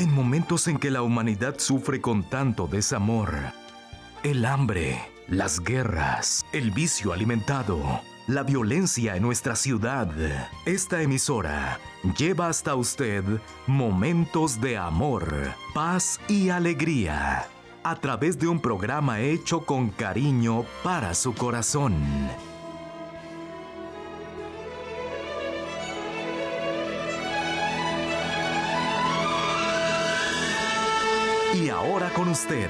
En momentos en que la humanidad sufre con tanto desamor, el hambre, las guerras, el vicio alimentado, la violencia en nuestra ciudad, esta emisora lleva hasta usted momentos de amor, paz y alegría, a través de un programa hecho con cariño para su corazón. Y ahora con usted,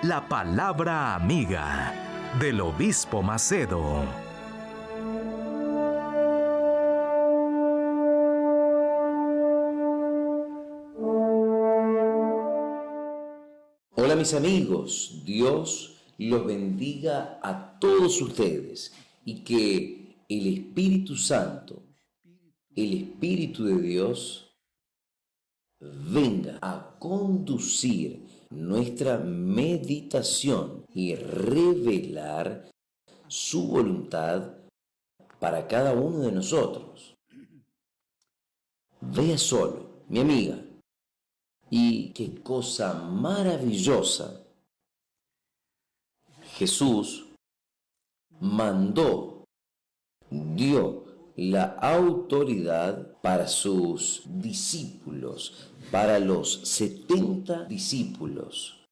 la palabra amiga del Obispo Macedo. Hola mis amigos, Dios los bendiga a todos ustedes y que el Espíritu Santo, el Espíritu de Dios, venga a conducir nuestra meditación y revelar su voluntad para cada uno de nosotros. Vea solo, mi amiga, y qué cosa maravillosa. Jesús dio la autoridad para sus discípulos, para los 70 discípulos.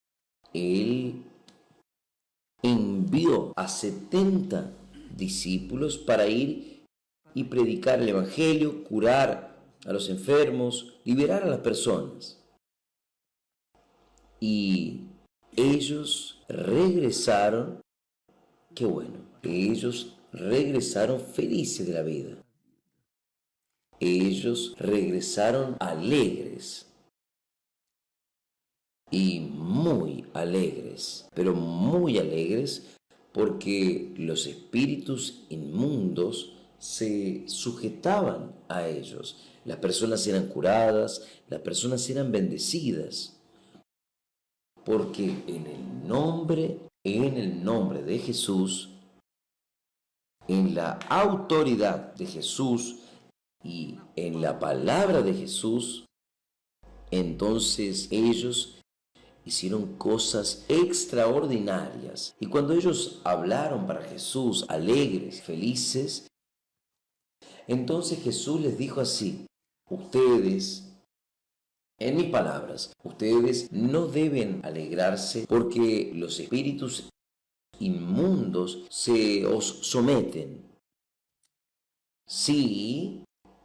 Él envió a 70 discípulos para ir y predicar el Evangelio, curar a los enfermos, liberar a las personas. Y ellos regresaron, qué bueno, ellos regresaron felices de la vida. Ellos regresaron alegres y muy alegres, pero muy alegres porque los espíritus inmundos se sujetaban a ellos. Las personas eran curadas, las personas eran bendecidas. Porque en el nombre de Jesús, en la autoridad de Jesús y en la palabra de Jesús, entonces ellos hicieron cosas extraordinarias. Y cuando ellos hablaron para Jesús, alegres, felices, entonces Jesús les dijo así: ustedes, en mis palabras, ustedes no deben alegrarse porque los espíritus inmundos se os someten. Sí,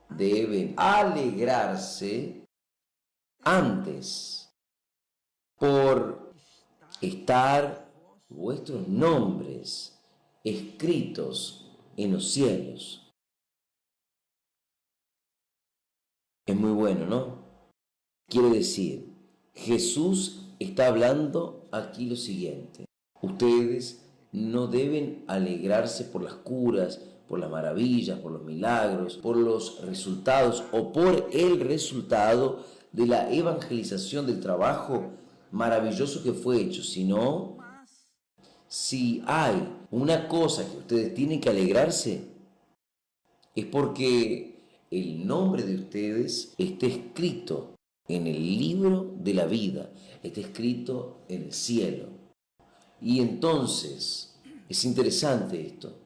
deben alegrarse antes por estar vuestros nombres escritos en los cielos. Es muy bueno, ¿no? Quiere decir, Jesús está hablando aquí lo siguiente: ustedes no deben alegrarse por las curas, por las maravillas, por los milagros, por los resultados o por el resultado de la evangelización, del trabajo maravilloso que fue hecho, sino si hay una cosa que ustedes tienen que alegrarse, es porque el nombre de ustedes está escrito en el libro de la vida, está escrito en el cielo. Y entonces, es interesante esto.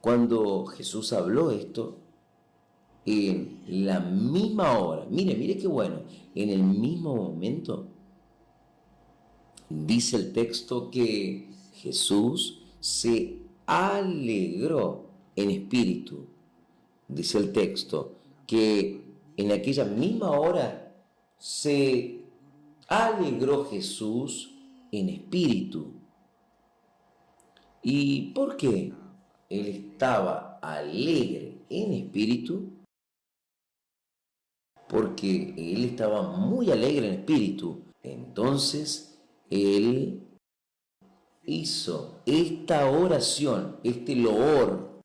Cuando Jesús habló esto, en la misma hora, mire qué bueno, en el mismo momento, dice el texto que Jesús se alegró en espíritu. Dice el texto que en aquella misma hora se alegró Jesús en espíritu. ¿Y por qué él estaba alegre en espíritu? Porque él estaba muy alegre en espíritu. Entonces él hizo esta oración, este loor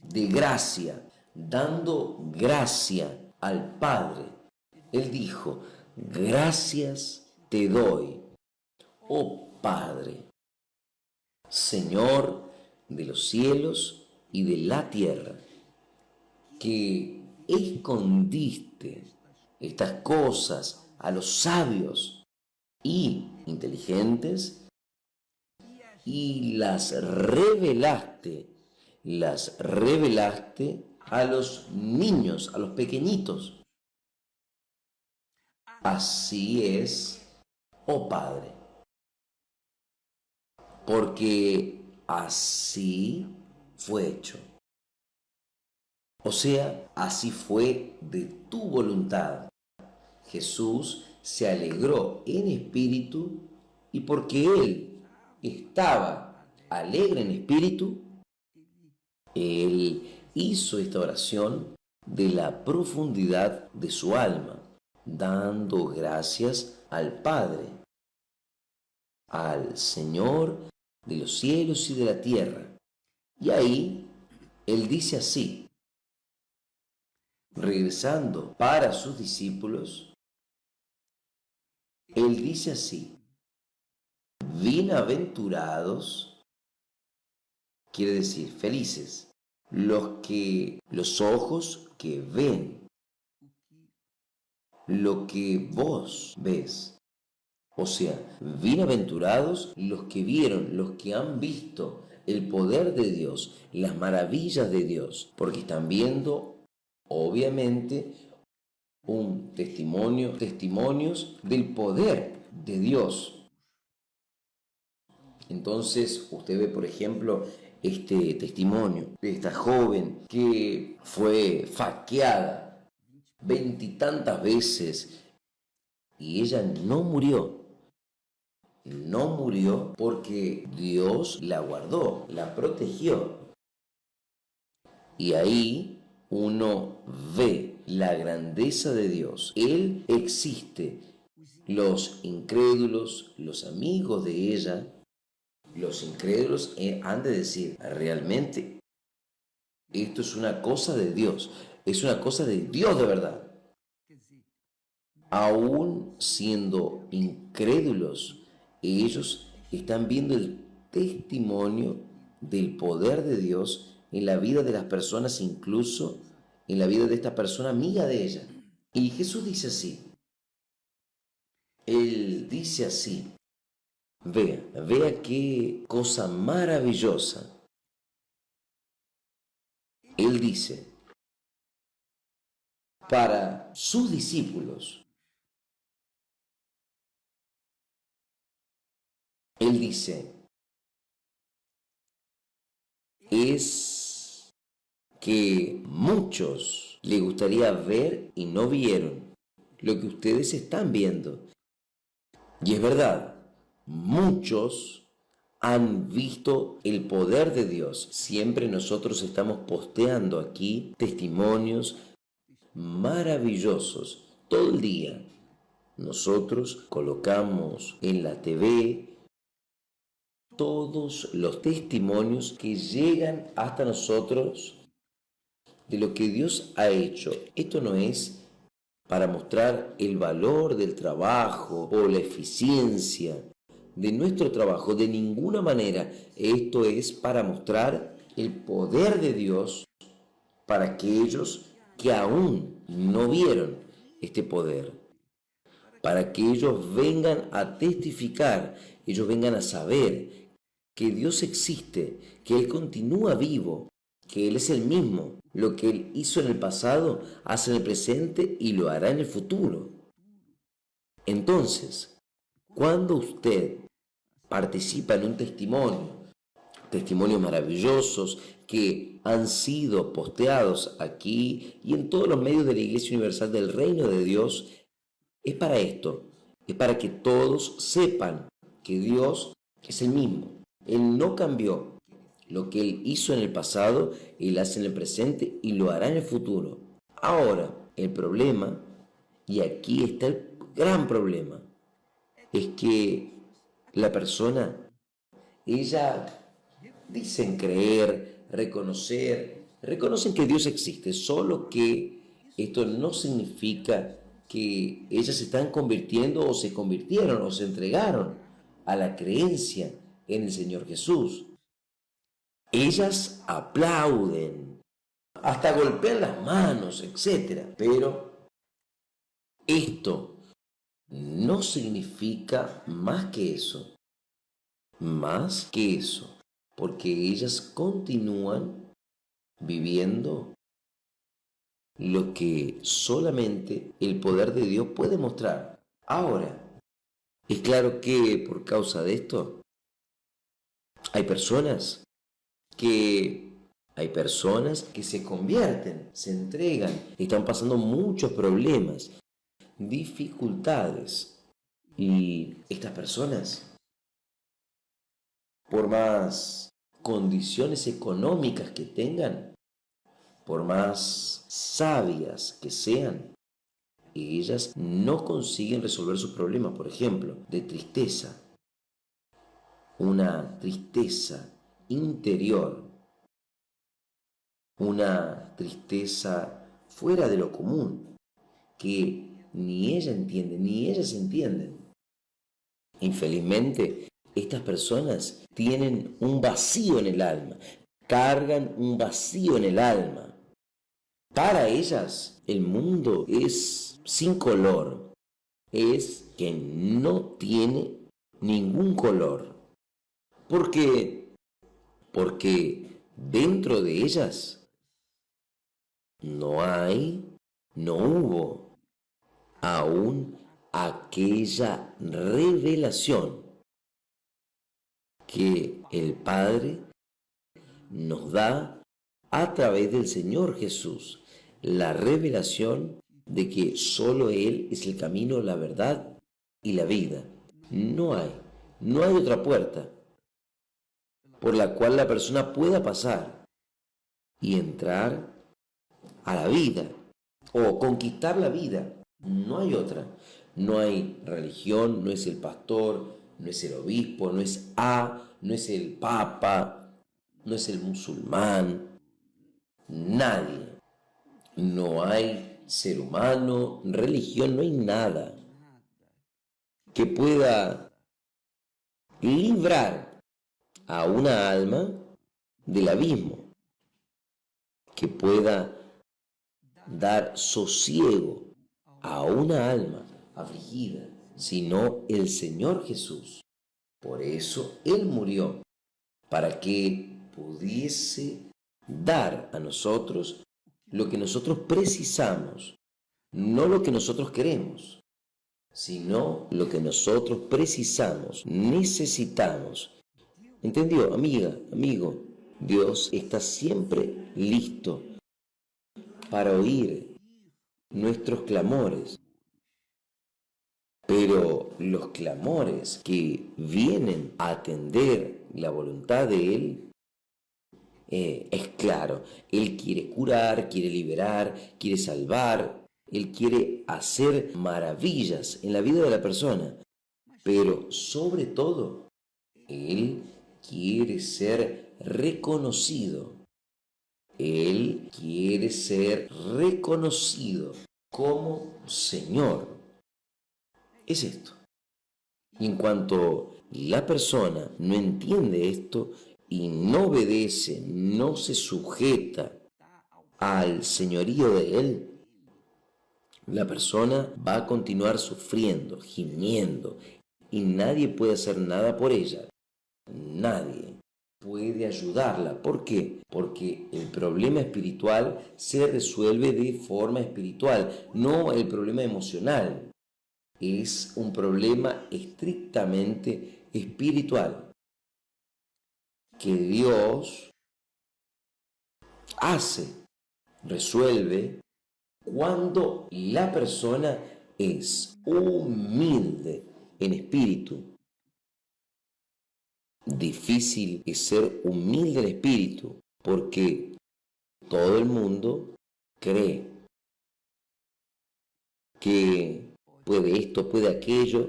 de gracia, dando gracia al Padre. Él dijo: gracias te doy, oh Padre, Señor de los cielos y de la tierra, que escondiste estas cosas a los sabios y inteligentes y las revelaste a los niños, a los pequeñitos. Así es, oh Padre, porque así fue hecho. O sea, así fue de tu voluntad. Jesús se alegró en espíritu y porque Él estaba alegre en espíritu, Él hizo esta oración de la profundidad de su alma, dando gracias al Padre, al Señor de los cielos y de la tierra. Y ahí Él dice así, regresando para sus discípulos, Él dice así, bienaventurados, quiere decir felices, los ojos que ven lo que vos ves. O sea, bienaventurados los que vieron, los que han visto el poder de Dios, las maravillas de Dios, porque están viendo, obviamente, testimonios del poder de Dios. Entonces, usted ve, por ejemplo, este testimonio de esta joven que fue faqueada 20 y tantas veces y ella no murió. No murió porque Dios la guardó, la protegió. Y ahí uno ve la grandeza de Dios. Él existe. Los incrédulos, los amigos de ella, los incrédulos han de decir, realmente, esto es una cosa de Dios, es una cosa de Dios de verdad. Aún siendo incrédulos, ellos están viendo el testimonio del poder de Dios en la vida de las personas, incluso en la vida de esta persona amiga de ella. Y Jesús dice así, Él dice así, vea qué cosa maravillosa. Él dice, para sus discípulos, Él dice, es que muchos les gustaría ver y no vieron lo que ustedes están viendo. Y es verdad, muchos han visto el poder de Dios. Siempre nosotros estamos posteando aquí testimonios maravillosos. Todo el día nosotros colocamos en la TV todos los testimonios que llegan hasta nosotros de lo que Dios ha hecho. Esto no es para mostrar el valor del trabajo o la eficiencia de nuestro trabajo, de ninguna manera. Esto es para mostrar el poder de Dios para aquellos que aún no vieron este poder, para que ellos vengan a testificar, ellos vengan a saber que Dios existe, que Él continúa vivo, que Él es el mismo. Lo que Él hizo en el pasado, hace en el presente y lo hará en el futuro. Entonces, cuando usted participa en un testimonios maravillosos que han sido posteados aquí y en todos los medios de la Iglesia Universal del Reino de Dios, es para esto, es para que todos sepan que Dios es el mismo. Él no cambió. Lo que Él hizo en el pasado, Él hace en el presente y lo hará en el futuro. Ahora, el problema, y aquí está el gran problema, es que la persona, ella dicen creer, reconocen que Dios existe, solo que esto no significa que ellas se están convirtiendo o se convirtieron o se entregaron a la creencia en el Señor Jesús. Ellas aplauden, hasta golpean las manos, etc. Pero esto no significa más que eso, porque ellas continúan viviendo lo que solamente el poder de Dios puede mostrar. Ahora, es claro que por causa de esto hay personas que se convierten, se entregan, están pasando muchos problemas, dificultades. Y estas personas, por más condiciones económicas que tengan, por más sabias que sean, ellas no consiguen resolver sus problemas, por ejemplo, de tristeza, una tristeza interior, una tristeza fuera de lo común, que ni ella entiende, ni ellas entienden. Infelizmente, estas personas tienen un vacío en el alma, cargan un vacío en el alma. Para ellas, el mundo es sin color, es que no tiene ningún color. ¿Por qué? Porque dentro de ellas no hubo aún aquella revelación que el Padre nos da a través del Señor Jesús, la revelación de que solo Él es el camino, la verdad y la vida. No hay otra puerta por la cual la persona pueda pasar y entrar a la vida o conquistar la vida. No hay otra. No hay religión, no es el pastor, no es el obispo, no es no es el papa, no es el musulmán. Nadie. No hay ser humano, religión, no hay nada que pueda librar a una alma del abismo, que pueda dar sosiego a una alma afligida, sino el Señor Jesús. Por eso Él murió, para que pudiese dar a nosotros lo que nosotros precisamos, no lo que nosotros queremos, sino lo que nosotros precisamos, necesitamos. ¿Entendió, amiga, amigo? Dios está siempre listo para oír nuestros clamores, pero los clamores que vienen a atender la voluntad de Él, es claro, Él quiere curar, quiere liberar, quiere salvar, Él quiere hacer maravillas en la vida de la persona, pero sobre todo, Él quiere ser reconocido. Él quiere ser reconocido como Señor. Es esto. Y en cuanto la persona no entiende esto y no obedece, no se sujeta al señorío de Él, la persona va a continuar sufriendo, gimiendo, y nadie puede hacer nada por ella. Nadie puede ayudarla. ¿Por qué? Porque el problema espiritual se resuelve de forma espiritual, no el problema emocional. Es un problema estrictamente espiritual que Dios resuelve cuando la persona es humilde en espíritu. Difícil es ser humilde en espíritu, porque todo el mundo cree que puede esto, puede aquello,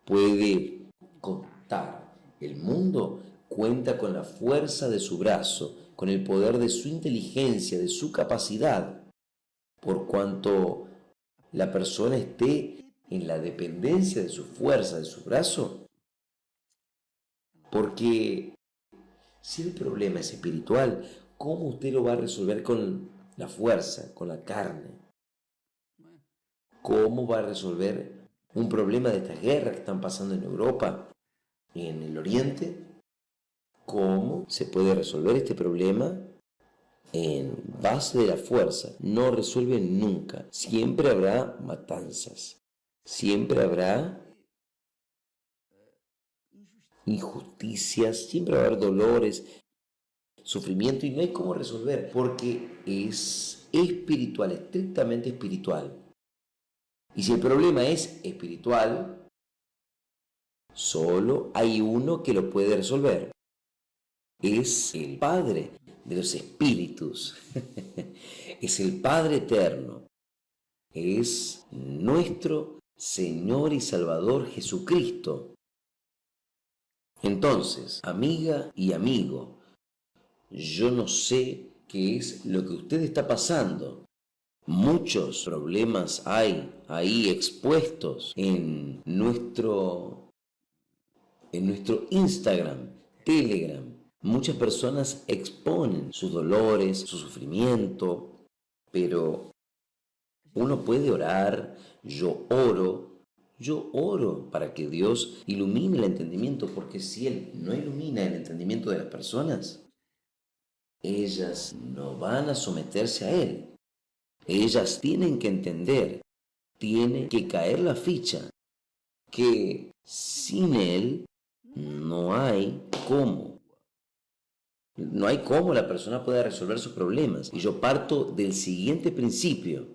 puede contar. El mundo cuenta con la fuerza de su brazo, con el poder de su inteligencia, de su capacidad, por cuanto la persona esté en la dependencia de su fuerza, de su brazo. Porque si el problema es espiritual, ¿cómo usted lo va a resolver con la fuerza, con la carne? ¿Cómo va a resolver un problema de estas guerras que están pasando en Europa y en el Oriente, ¿cómo se puede resolver este problema? En base de la fuerza. No resuelve nunca. Siempre habrá matanzas. Siempre habrá injusticias. Siempre va a haber dolores, sufrimiento, y no hay cómo resolver porque es espiritual, estrictamente espiritual. Y si el problema es espiritual, solo hay uno que lo puede resolver. Es el Padre de los espíritus. Es el Padre eterno. Es nuestro Señor y Salvador Jesucristo. Entonces, amiga y amigo, yo no sé qué es lo que usted está pasando. Muchos problemas hay ahí expuestos en nuestro Instagram, Telegram. Muchas personas exponen sus dolores, su sufrimiento, pero uno puede orar. Yo oro para que Dios ilumine el entendimiento, porque si Él no ilumina el entendimiento de las personas, ellas no van a someterse a Él. Ellas tienen que entender, tiene que caer la ficha, que sin Él no hay cómo. No hay cómo la persona pueda resolver sus problemas. Y yo parto del siguiente principio,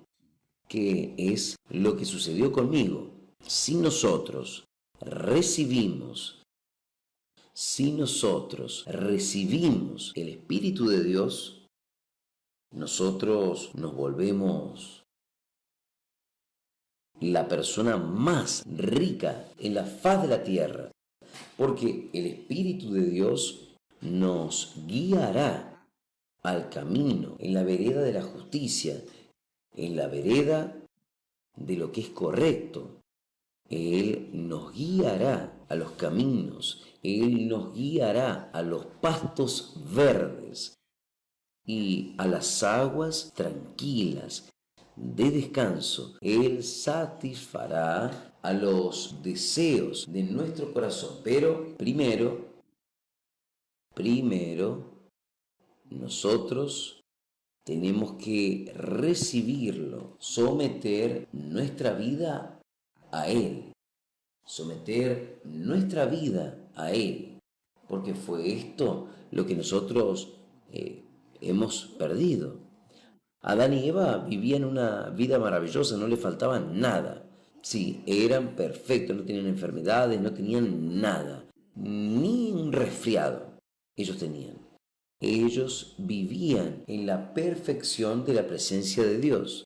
que es lo que sucedió conmigo. Si nosotros recibimos el Espíritu de Dios, nosotros nos volvemos la persona más rica en la faz de la tierra, porque el Espíritu de Dios nos guiará al camino, en la vereda de la justicia, en la vereda de lo que es correcto. Él nos guiará a los caminos, Él nos guiará a los pastos verdes y a las aguas tranquilas de descanso. Él satisfará a los deseos de nuestro corazón, pero primero, nosotros tenemos que recibirlo, someter nuestra vida a Él, porque fue esto lo que nosotros hemos perdido. Adán y Eva vivían una vida maravillosa, no le faltaba nada. Sí, eran perfectos, no tenían enfermedades, no tenían nada, ni un resfriado ellos tenían. Ellos vivían en la perfección de la presencia de Dios.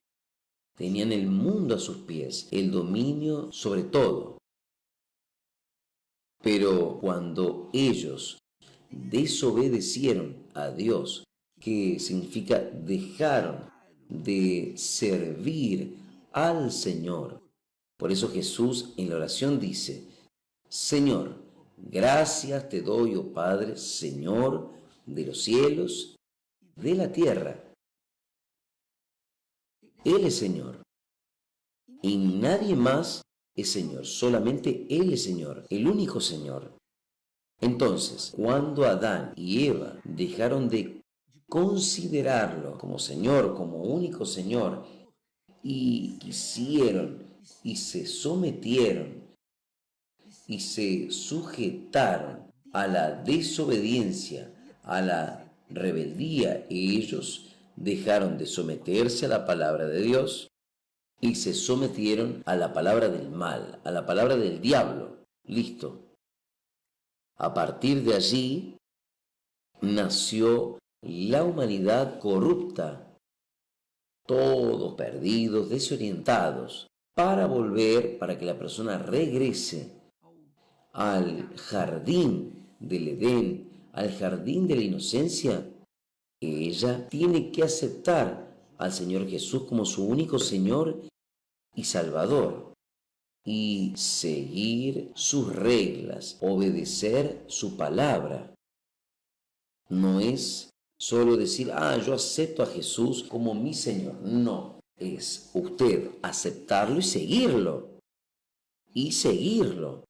Tenían el mundo a sus pies, el dominio sobre todo. Pero cuando ellos desobedecieron a Dios, que significa dejaron de servir al Señor. Por eso Jesús en la oración dice: Señor, gracias te doy, oh Padre, Señor de los cielos, de la tierra. Él es Señor y nadie más es Señor, solamente Él es Señor, el único Señor. Entonces, cuando Adán y Eva dejaron de considerarlo como Señor, como único Señor, y quisieron y se sometieron y se sujetaron a la desobediencia, a la rebeldía, ellos dejaron de someterse a la palabra de Dios y se sometieron a la palabra del mal, a la palabra del diablo. Listo. A partir de allí nació la humanidad corrupta, todos perdidos, desorientados, para que la persona regrese al jardín del Edén, al jardín de la inocencia. Ella tiene que aceptar al Señor Jesús como su único Señor y Salvador y seguir sus reglas, obedecer su palabra. No es solo decir, yo acepto a Jesús como mi Señor. No, es usted aceptarlo y seguirlo. y seguirlo.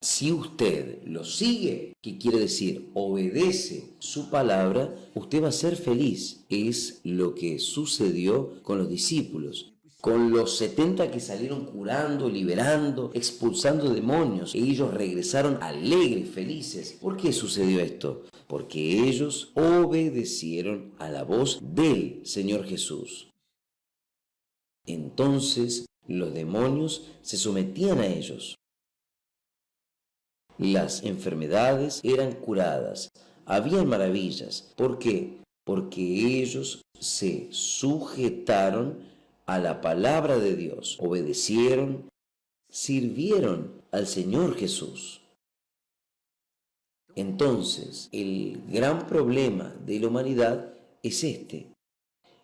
Si usted lo sigue, ¿qué quiere decir? Obedece su palabra, usted va a ser feliz. Es lo que sucedió con los discípulos. Con los 70 que salieron curando, liberando, expulsando demonios, ellos regresaron alegres, felices. ¿Por qué sucedió esto? Porque ellos obedecieron a la voz del Señor Jesús. Entonces los demonios se sometían a ellos. Las enfermedades eran curadas, habían maravillas. ¿Por qué? Porque ellos se sujetaron a la palabra de Dios, obedecieron, sirvieron al Señor Jesús. Entonces, el gran problema de la humanidad es este.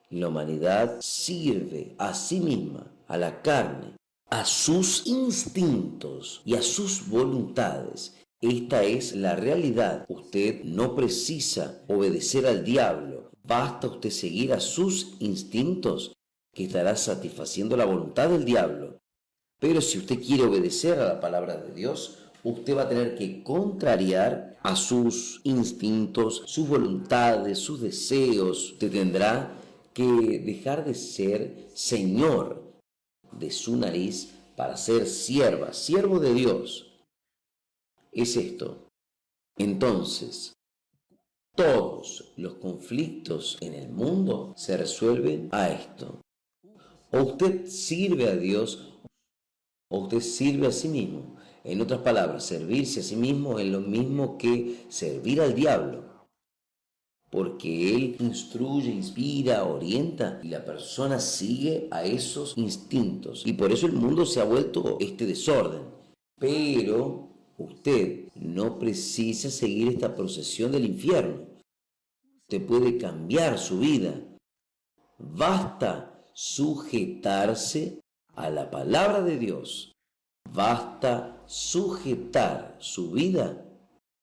La humanidad sirve a sí misma, a la carne, a sus instintos y a sus voluntades. Esta es la realidad. Usted no precisa obedecer al diablo. Basta usted seguir a sus instintos, que estará satisfaciendo la voluntad del diablo. Pero si usted quiere obedecer a la palabra de Dios, usted va a tener que contrariar a sus instintos, sus voluntades, sus deseos. Usted tendrá que dejar de ser señor de su nariz para ser siervo de Dios. Es esto. Entonces, todos los conflictos en el mundo se resuelven a esto. O usted sirve a Dios o usted sirve a sí mismo. En otras palabras, servirse a sí mismo es lo mismo que servir al diablo. Porque él instruye, inspira, orienta y la persona sigue a esos instintos. Y por eso el mundo se ha vuelto este desorden. Pero usted no precisa seguir esta procesión del infierno. Usted puede cambiar su vida. Basta sujetarse a la palabra de Dios. Basta sujetar su vida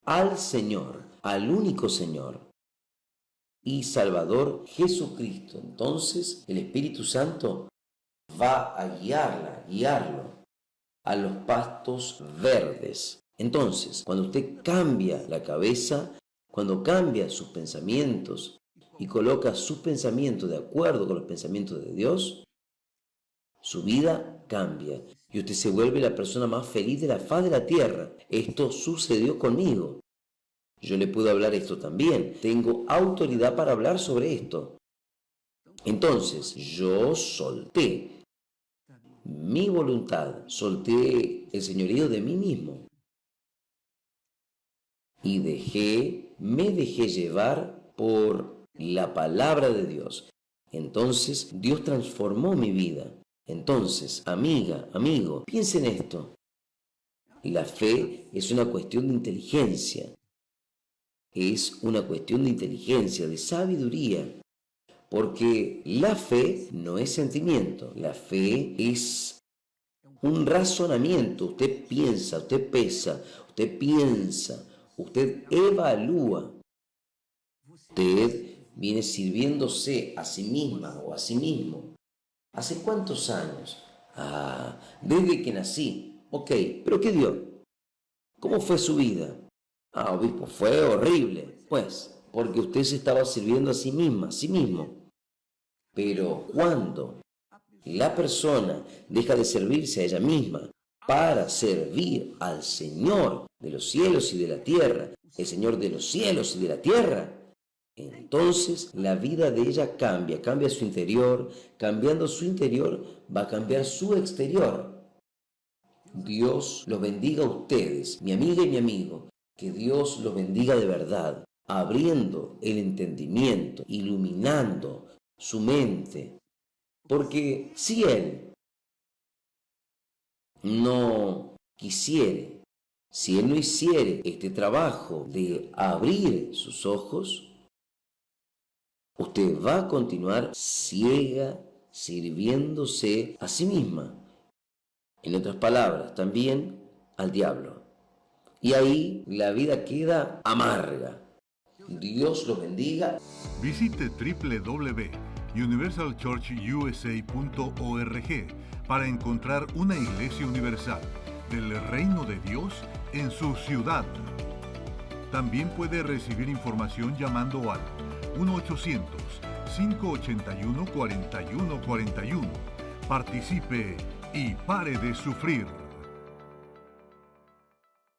al Señor, al único Señor y Salvador Jesucristo. Entonces el Espíritu Santo va a guiarlo a los pastos verdes. Entonces, cuando usted cambia la cabeza, cuando cambia sus pensamientos y coloca sus pensamientos de acuerdo con los pensamientos de Dios, su vida cambia y usted se vuelve la persona más feliz de la faz de la tierra. Esto sucedió conmigo. Yo le puedo hablar esto también. Tengo autoridad para hablar sobre esto. Entonces, yo solté mi voluntad, solté el señorío de mí mismo y me dejé llevar por la palabra de Dios. Entonces, Dios transformó mi vida. Entonces, amiga, amigo, piensa en esto. La fe es una cuestión de inteligencia. Es una cuestión de inteligencia, de sabiduría. Porque la fe no es sentimiento. La fe es un razonamiento. Usted piensa, usted pesa, usted piensa, usted evalúa. Usted viene sirviéndose a sí misma o a sí mismo. ¿Hace cuántos años? Desde que nací. Ok, ¿pero qué dio? ¿Cómo fue su vida? Obispo, fue horrible. Pues, porque usted se estaba sirviendo a sí misma, a sí mismo. Pero cuando la persona deja de servirse a ella misma para servir al Señor de los cielos y de la tierra, el Señor de los cielos y de la tierra, entonces la vida de ella cambia su interior. Cambiando su interior va a cambiar su exterior. Dios los bendiga a ustedes, mi amiga y mi amigo, que Dios los bendiga de verdad, abriendo el entendimiento, iluminando su mente, porque si Él no quisiere, si Él no hiciere este trabajo de abrir sus ojos, usted va a continuar ciega, sirviéndose a sí misma. En otras palabras, también al diablo. Y ahí la vida queda amarga. Dios los bendiga. Visite www.universalchurchusa.org para encontrar una iglesia universal, del reino de Dios en su ciudad. También puede recibir información llamando al 1-800-581-4141. Participe y pare de sufrir.